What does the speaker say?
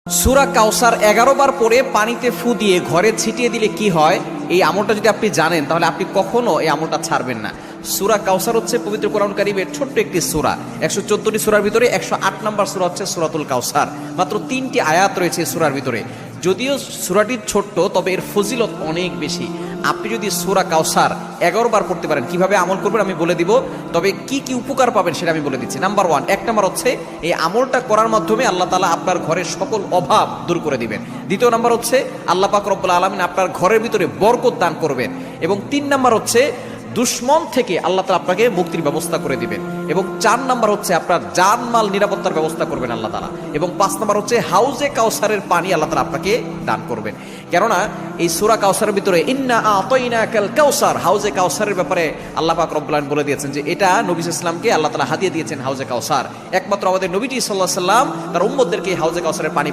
সূরা কাউসার 11 বার পরে পানিতে ফু দিয়ে ঘরে ছিটিয়ে দিলে কি হয়, এই আমলটা যদি আপনি জানেন তাহলে আপনি কখনো এই আমলটা ছাড়বেন না। সূরা কাউসার হচ্ছে পবিত্র কোরআন কারীমের ছোট্ট একটি সূরা। 114টি সূরার ভিতরে 108 নম্বর সূরা হচ্ছে সূরাতুল কাউসার। মাত্র 3টি আয়াত রয়েছে এই সূরার ভিতরে। যদিও সূরাটি ছোট্ট, তবে এর ফজিলত অনেক বেশি। আপনি যদি সূরা কাউসার 11 বার পড়তে পারেন, কিভাবে আমল করবেন আমি বলে দিব, তবে কি কি উপকার পাবেন সেটা আমি বলে দিচ্ছি। নাম্বার 1, 1 নাম্বার হচ্ছে এই আমলটা করার মাধ্যমে আল্লাহ তাআলা আপনার ঘরের সকল অভাব দূর করে দিবেন। দ্বিতীয় নাম্বার হচ্ছে আল্লাহ পাক রব্বুল আলামিন আপনার ঘরের ভিতরে বরকত দান করবেন। এবং 3 নাম্বার হচ্ছে দুশ্মন থেকে আল্লাহ তাআলা আপনাকে মুক্তির ব্যবস্থা করে দিবেন। এবং 4 নাম্বার হচ্ছে আপনার জানমাল নিরাপত্তার ব্যবস্থা করবেন আল্লাহ তাআলা। এবং 5 নাম্বার হচ্ছে হাউজে কাউসারের পানি আল্লাহ তাআলা আপনাকে দান করবেন। কেননা এই সূরা কাউসারের ভিতরে ইন্না আতাইনাকাল কাউসার, হাউজে কাউসারের ব্যাপারে আল্লাহ পাক রব্বুল আলামিন বলে দিয়েছেন যে এটা নবী সাল্লাল্লাহু আলাইহি ওয়াসাল্লামকে আল্লাহ তাআলা হাদিয়া দিয়েছেন হাউজে কাউসার। একমাত্র আমাদের নবীজি সাল্লাল্লাহু আলাইহি ওয়াসাল্লাম তার উম্মতদেরকে হাউজে কাউসারের পানি